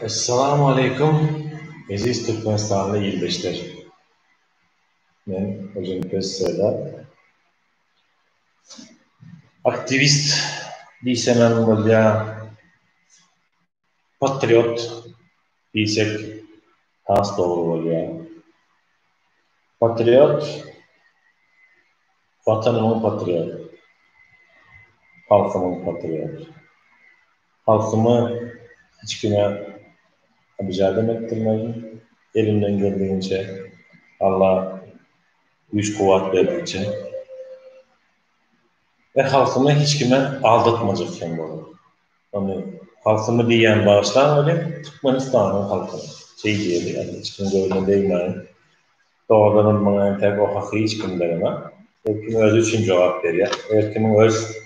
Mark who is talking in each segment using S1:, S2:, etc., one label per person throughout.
S1: Esselamu Aleyküm. Aziz Türkmenistanlı yildaşlar. Men Hocam Pesse'de aktivist diýsemem bolýar, patriot diýsek has dogry bolýar. Patriot, vatanynyň patriot, halkynyň patriot. Halkymy hiç kime abjadam etdirmegin, elimden geldiğince Allah güç kuvvet verdiğince ve halkımı hiç kime aldatmayacakken bu. Yani halkımı diyen bağışlar öyle Türkmenistan'ın halkını. Şey diyelim yani hiç kim görünen değmeyin. Doğrudan bana en tek o hakkı hiç kim veremem. Herkimin öz için cevap veriyor. Herkimin öz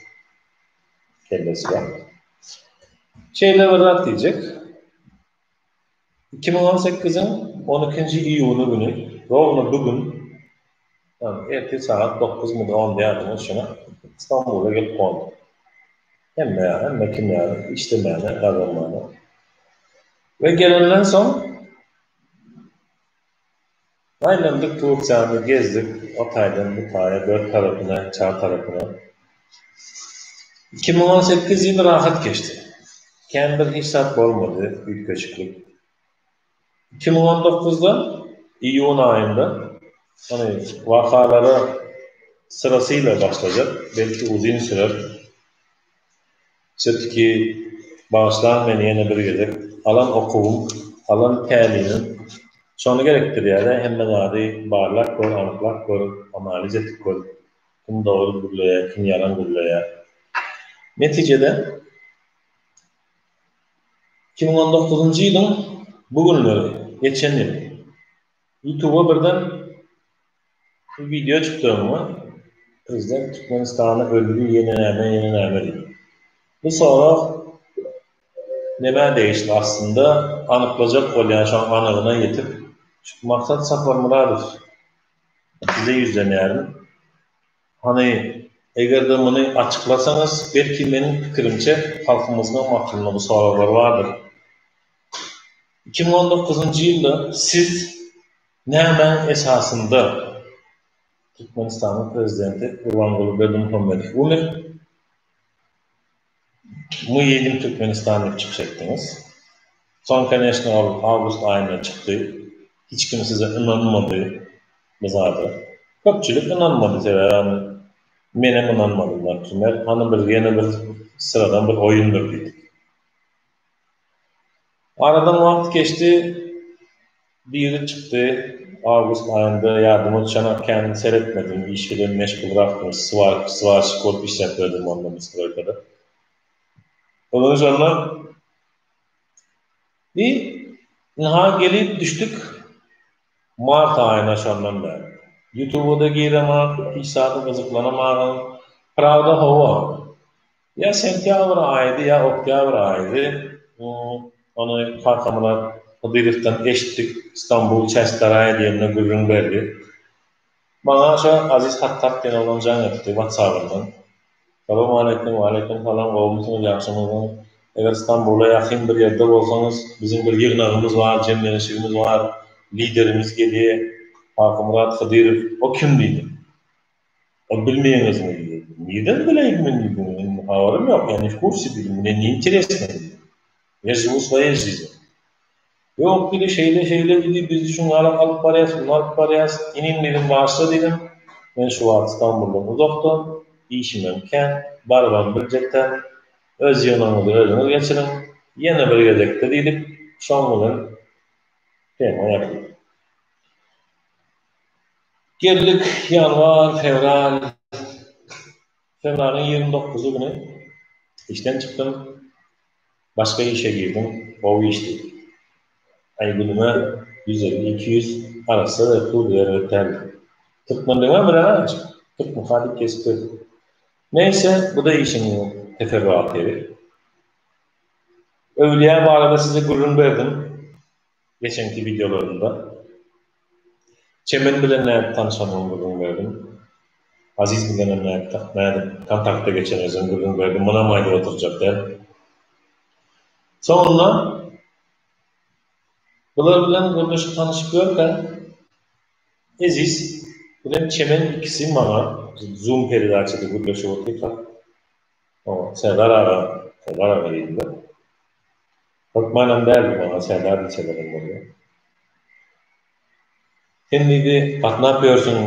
S1: kendisi var. Şeyle var diyecek. 2018'in 12. iyunu günü, rovna bugün, yani ertesi saat 9 mu da 10 diyordum şuna, İstanbul'a gelip kondu. Hem kimyada, içtimada, kazanmada. Ve gelenden son, aylandık, Tuğçağını gezdik, Atay'dan bu tarafa, dört tarafına, çağ tarafına. 2018 yılı rahat geçti. Kendim hiç saat olmadı, büyük köşklük. 2019'da iyun ayında hani vakalara sırasıyla başlayacak. Belki uzun sürer. Çünkü bağışlan beni yine bir gelir. Alan okuvum, alan təlinin sonu gerektir yani. Hemen adi barlak koy, anıklak koy, analiz ettik koy. Kim doğru buraya, kim yalan buraya. Neticede 2019 yılın bugünleri, geçen yıl YouTube'a birden bir video çıktı ama Prezident Türkmenistan'a öldüğü yenileme dedi. Bu sonra neme değişti aslında anıklayacak olan şu an anığına yetip maksat safarmılardır. Size yüzlemeyelim. Hani eğer de bunu açıklasanız belki benim fikrimce halkımızın aklında bu sorular vardır. 2019 yılda siz hemen esasında Türkmenistan'ın prezidenti Gurbanguly Berdimuhamedov Muyedim Türkmenistan'da çıkış ettiniz. Son конечно Ağustos ayında çıktı. Hiç kim size inanmadı. Bizardı. Köpçülük inanmadı. Yani benim inanmadılar. Çünkü hani bir yeni bir sıradan bir oyun verdik. Aradan vakit geçti. Biri çıktı. Ağustos ayında yardımı kendini seyretmedim. İşle meşgul bıraktım. Sıvar skor iş yapıyordum ondan bir sıra kadar. Ondan sonra bir gelip düştük Mart ayına şandan beri. YouTube'da giremem, hiç saati kazıklanamam. Pravda hava. Ya sentyabr ayıydı ya oktyabr ayıydı. Onu parkamına Hıdırıf'tan eşittik İstanbul Çeştaray diyemine gürün verdi. Bana şu Aziz Hattab diyen olan can etti WhatsApp'ından. Selamun aleyküm falan olmuşsunuz yaxşımızın. Eğer İstanbul'a yakın bir yerde olsanız bizim bir yığınağımız var, cemlenişimiz var, liderimiz geliyor. Hakkı Murat Hıdırıf, o kim dedi? O bilmeyiniz mi dedi? Neden bileyim ben? Havarım yok yani, в курсе dedim. Ne интересно dedi. Я живу своей жизнью. Yok dedi, şeyle dedi, biz şunları alıp parayas, inin dedim, varsa dedim. Ben şu an İstanbul'dan uzaktan, işim imkan, barban bilecekten, öz yönümüzü özünü geçirin, yeni bir gelecekte deyip, son gün tema yaptık. Geldik yanvar, fevral'ın 29'u günü işten çıktım, başka işe girdim, o işti. Ay günüme 150-200 arası ve tur yerlerdi. Tıkmandığıma bir an açık. Tık muhalif kesti. Neyse, bu da işin teferruatları. Övliya bu arada size gururunu verdim. Geçenki videolarında. Çemen bilenler tanışanın gururunu verdim. Aziz bilenler kontakta geçenizin gururunu verdim. Buna mayda oturacaklar. Sonra Bular bilen guruluşup tanışıp görken Eziz bilen çemen ikisi bana Zoom peridaçıda guruluşup oturtlar. O Serdar Ağa deyildi. Korkmayla derdi bana Serdar liçelerim oluyor. Sen dedi, ne yapıyorsun,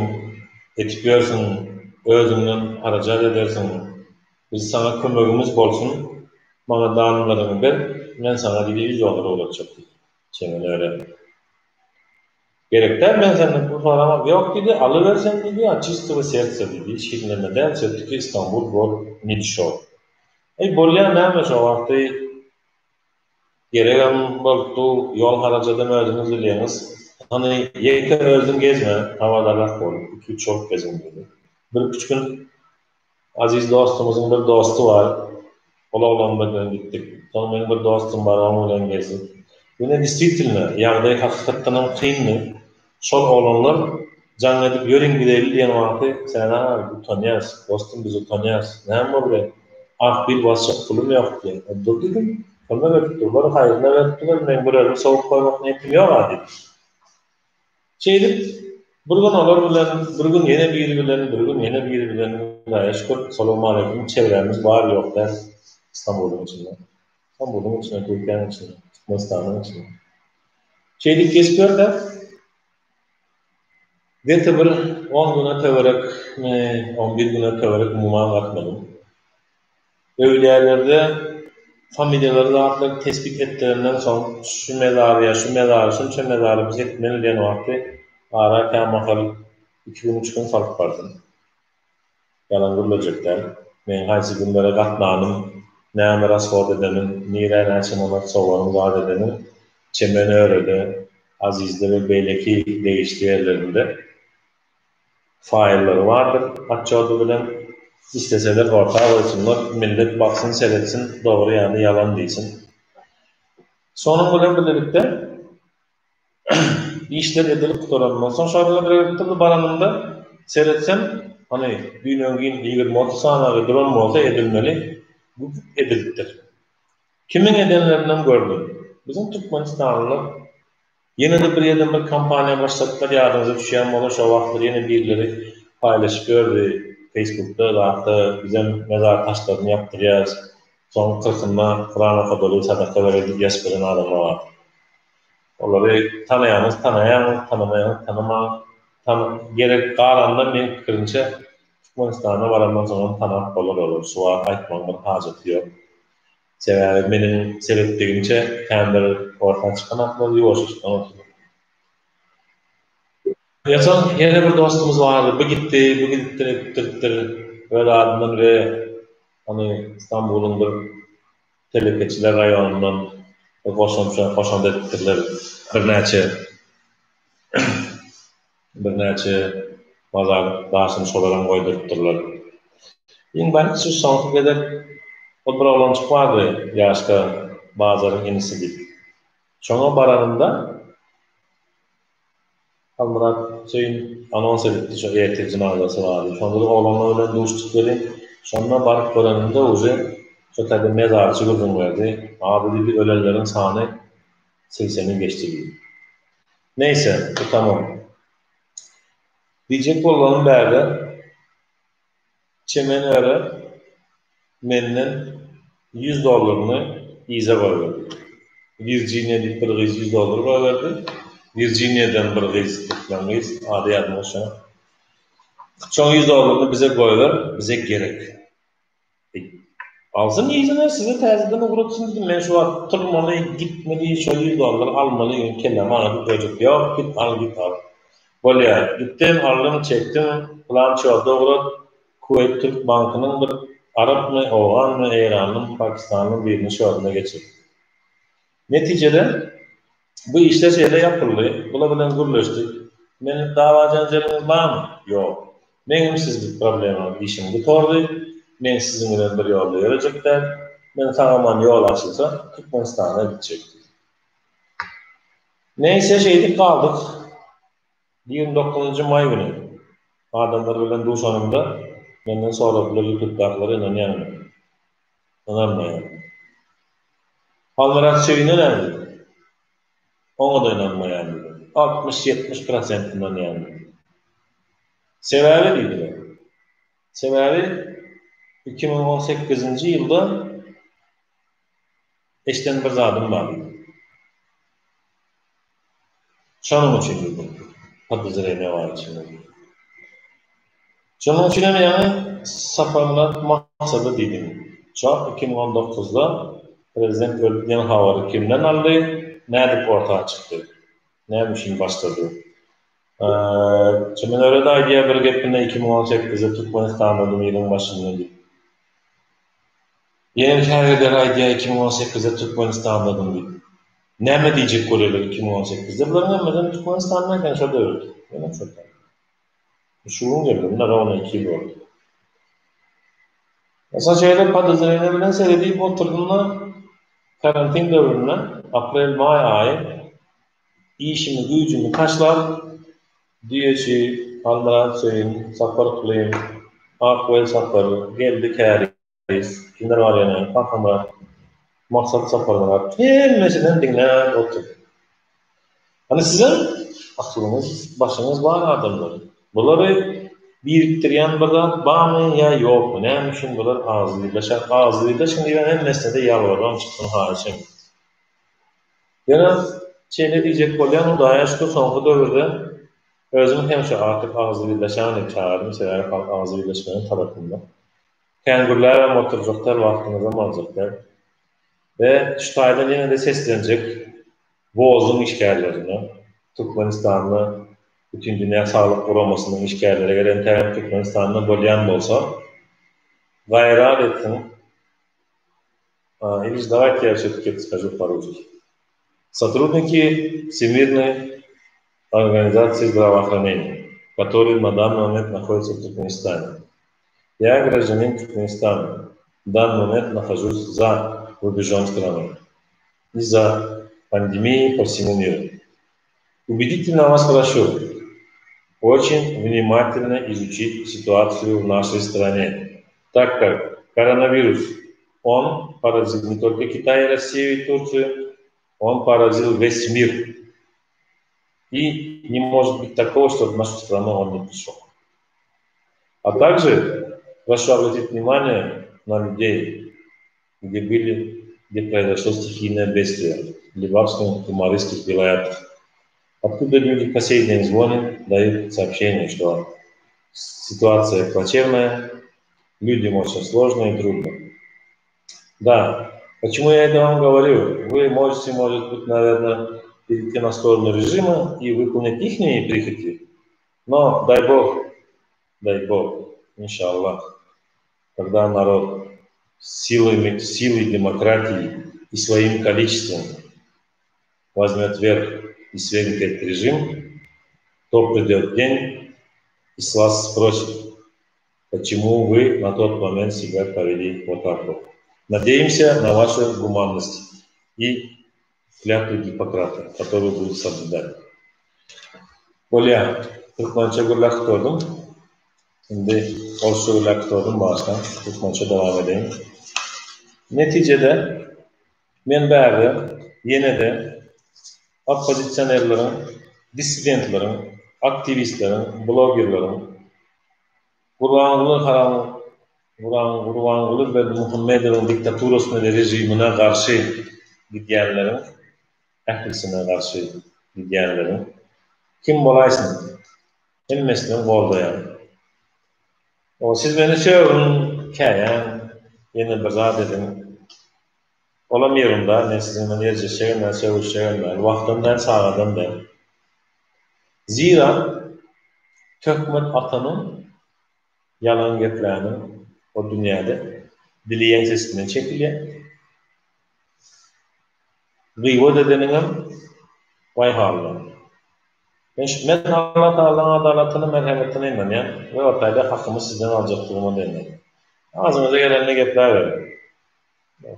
S1: etiyorsun, özünden haracat edersin. Biz sana kömögümüz bolsun, bana dağınlarını ver, ben sana dedi $100 olacak. Çemen öyle. Gerekler ben senden kurtaramak yok dedi, alıversen dedi, ya чистого сердца dedi, şirinlemeden все-таки İstanbul Gol Nidişov. Bolya neymiş o vakti, gereğen boltu, yol haracadan özünüz bileyiniz. Hani yeke özün gezme, havadarak bol, 2-3 çok gezin dedi. Bir küçük gün aziz dostumuzun bir dostu var. Ola olanlardan gittik. Sonra benim bir dostum var, onunla gezdik. Yine действительно, yağday hakikaten kıyımlı. Sol olanlar can edip yörün gidelim diyen vakti sen ha utanıyaz, dostum biz utanıyaz. Ne var bre? Ah bir vasıf pulum yok diye. Dur dedim. Sonra verip var hayrına veriptiler. Ben buraya soğuk koymak niyetim yok ha dedim. Şeydip bir gün olur bilen, bir gün yine biri bilen, bir gün yine biri bilen. Şükür, selamun aleyküm, çevremiz var yok der İstanbul'un içinde. İstanbul'un içinde, Türkiye'nin içinde, Türkmenistan'ın içinde. Şeydik geçiyor da, Gete bir 10 güne teverek, 11 güne teverek umuma katmadım. Öyle yerlerde familyaları rahatlık tespit ettiğinden son şu medarıya, şu medarı biz etmeli diyen vakti ararken makal 2-3 gün fark vardı. Yalan gürleyecekler. Men haysi günlere katmanım, näme rasvot edenim, nire näçem olar soğanım vaat edenim, çemeni öğredi, Aziz'de ve Beyleki değişti yerlerinde failleri vardır. Hatta bilen isteseler ortağı olsunlar, millet baksın, seyretsin, doğru yani yalan değilsin. Sonun bilen birlikte işler edilip tutulanmaz. Son şartlar birlikte baranında seyretsem, hani dünyanın 20-30 sanağı duran olsa edilmeli, bu ediliptir. Kimin edenlerinden gördüm? Bizim Türkmenistanlılar yine de bir yerden bir kampanya başlattılar, yardımcı düşen olur, şu vaxtlar yine birileri paylaşıp gördü. Facebook'ta da bizim mezar taşlarını yaptıracağız. Son kırkında Kur'an okudulu sadaka verildik yaşların adamı var. Onları tanımayanız, gerek qarandan men fikrimçe Türkmenistan'a varandan sonra tanap olur. Suğa qaytmanın haceti yok. Sebebi benim sebeplerimçe kendileri ortadan çıkan akıllı yoğuşuştan. Yasan yine bir dostumuz vardı. Bu gitti. Böyle ardından ve hani İstanbul'un bir telekeçiler rayonundan koşan ettirler. Bir neçe mazar daşını soğuran koydurtturlar. Yin ben şu sanki kadar o bir olan çıkmadı yaşka bazıların yenisi gibi. Şona baranında Murat şeyin anons etti şu erkek cenazesi vardı. Sonra da oğlanla öyle dostlukları sonra barık baranında uze şu tabi mezarcı kurdum verdi. Abi dedi ölenlerin sahne 80'i geçti gibi. Neyse bu tamam. Diyecek olanın berde çemen öyle menden $100'ını ize koydu. Virginia'da bir kız $100 koydu. Virginia'dan bir kız tutlanmış. Adı yazmış. Son $100'ını bize koyuyor. Bize gerek. Alsın iyisine size teziden uğratsın dedim. Ben şu an tırmalı gitmeli, şu $100 almalı. Kellem anlatıp çocuk yok. Git al. Böyle gittim, aldım, çektim. Plan çoğaldı uğrat. Kuveyt Türk Bankı'nın bir Arap mı, Oğan mı, İranlı mı, Pakistanlı mı birini şu adına geçirdi. Neticede bu işler şeyle yapıldı. Bulabilen gürleştik. Benim dava canceliniz var mı? Yok. Benim sizlik problemim işim bitordu. Ben sizinle bir yolda yürüyecekler. Ben tamamen yol açılsa Türkmenistan'a gidecektim. Neyse şeydik kaldık. 29. May günü. Adamlar bilen bu sonunda benden sonra bile YouTube kartları inanıyorum. İnanmayın. Halmerat şeyine nerede? Ona da inanmayan dedi. 60-70%'dan yani. Sebebi dediler. Sebebi 2018 yılda eşten bir zadım var. Şanım için dedi. Padızırı ne var için dedi. Şunun için yani safarlar maksadı dedim. Çok 2019'da Prezident öldükten havarı kimden aldı? Nerede ortaya çıktı? Ne için başladı? Şimdi öyle de idea bir gepinde 2018'de Türkmenistan'da yılın başında dedi. Yeni hikayeler idea 2018'de Türkmenistan'da dedi. Ne mi diyecek koleler 2018'de? Bunların hemen Türkmenistan'dayken şurada öldü. Yine çok. Şunun gibi bunlar ona 2 yıl oldu. Mesela şöyle padızlarıyla bilen seyredip oturduğunda karantin dövründe April-May ayı işimi, gücümü taşlar diyor ki Almarat söyleyin, safar kılayım, Akvel safarı, geldik heriz, kimler var yani, kalkamlar, maksat safarlar, hemmesinden dinler otur. Hani sizin aklınız, başınız var adamlar. Bunları biriktiren bir zat var mı ya yok mu? Ne için bunlar ağzıyla şimdi ben hemmesine de yalvarıyorum çıksın haşim. Yani şeyle diyecek olan o da yaşlı sonku dövrde özüm hemşe artık ağzıyla şahane çağırdım. Sever halk ağzıyla şahane tarafında. Kengurlar ve motorcuklar vaktinize malacaklar. Ve şu taydan yine de seslenecek Boğaz'ın işgallerine, Türkmenistan'la bütün dünya sağlık programmasının işgallere gelen taraf Türkmenistan'la bolyan olsa gayret etsin. Или же давайте я все-таки скажу по-русски. Сотрудники Всемирной организации здравоохранения, которые на данный момент находятся в Туркменистане. Я гражданин Туркменистана. В данный момент нахожусь за рубежом страны. Из-за пандемии по всему миру. Убедительно вас прошу очень внимательно изучить ситуацию в нашей стране, так как коронавирус, он поразил не только Китай, Россию и Турцию, он поразил весь мир. И не может быть такого, чтобы в нашу страну он не пришел. А также прошу обратить внимание на людей, где произошло стихийное бедствие в Ливанском и Марийских вилаятах. Оттуда люди по сей день звонят, дают сообщение, что ситуация плачевная, людям очень сложно и трудно. Да, почему я это вам говорю? Вы можете, может быть, наверное, перейти на сторону режима и выполнять их прихоти, но дай Бог, иншаллах, когда народ силой демократии и своим количеством возьмет верх и свергнет этот режим, то придет день и с вас спросит, почему вы на тот момент себя повели вот так вот. Надеемся на вашу гуманность и клятву Гиппократа, которую будут соблюдать. Bolya, Türkmençe gurlak tuturdum. Şimdi Orçu gurlak tuturdum baştan. Türkmençe devam edeyim. Neticede men bäri yine de opozisyonerlerin, disidentlerin, aktivistlerin, bloggerlerin Kurbanlı ve Muhammed'in diktaturasına ve rejimine karşı gidiyenlerin, ehlisine karşı gidiyenlerin kim bolaysın? Emmesinden gordayan. O siz beni söyleyin, kayan, yine bir zat edin. Olamıyorum da, ne sizin beni yerceşeğim, ne sevuşeğim ben, vaktimden sağladım ben. Zira Tökmet atanın yalan geplerinin o dünyada dileyen sesinden çekiliyor. Gıyvat edeninin vay haline. Ben Allah Teala'nın adaletini, merhametine inanıyorum ve ortayda hakkımı sizden alacaktığıma inanıyorum. Ağzınıza gelenine gepler verin.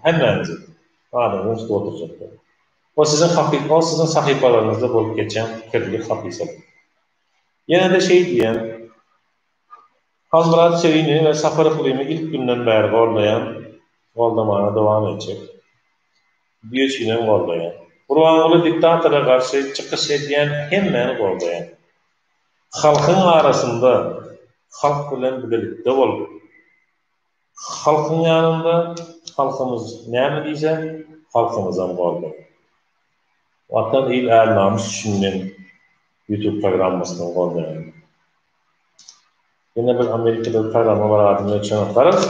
S1: Hemmenize. Ağzınızın üstü oturacaklar. O sizin sahifalarınızda bulup geçen kirlilik hapisi. Yine de şey diyen, Hazrat Şerini ve Safar Kılım'ı ilk günden beri goldamana devam edecek. Bir şeyden goldayan. Gurbanguly diktatora garşy çykyş edýän hemmeni goldaýan. Halkyň arasynda halk bilen birlikde bolup, halkyň ýanynda halkymyz näme diýse, halkymyzam boldy. Watan il ernamyş üçin YouTube programmasyny goldaýan. Ýene bir Amerikada programa bar adyny çanatarys.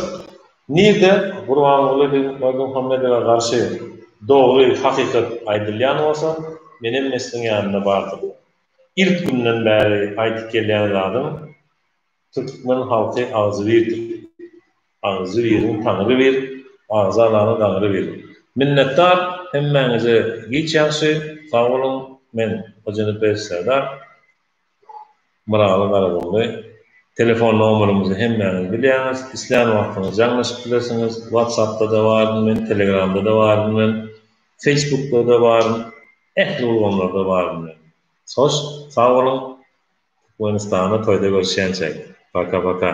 S1: Nirde Gurbanguly Muhammedowa garşy dogry hakykat aýdylýan bolsa, menem mesleň ýanynda bardyr. İlk günden bäri aýdyp gelýän zadym Türkmen halky agzy berdir. Agzy berin, taňry ber, agzy alany taňry ber. Minnetdar hemmäňize giçýansy, sag bolun. Men Hojanyt Berserdar, Muraly Garaboly. Telefon numarymyzy hemmäňiz bilýäňiz. Isleýän wagtyňyzda ýaňlaşyp bilesiňiz. WhatsApp'da da barym, Telegram'da da barym, Facebook'da da barym, ehli bolganlarda barym. Soş, sag bolun. Türkmenistanda toýda görüşýänçek. Paka paka.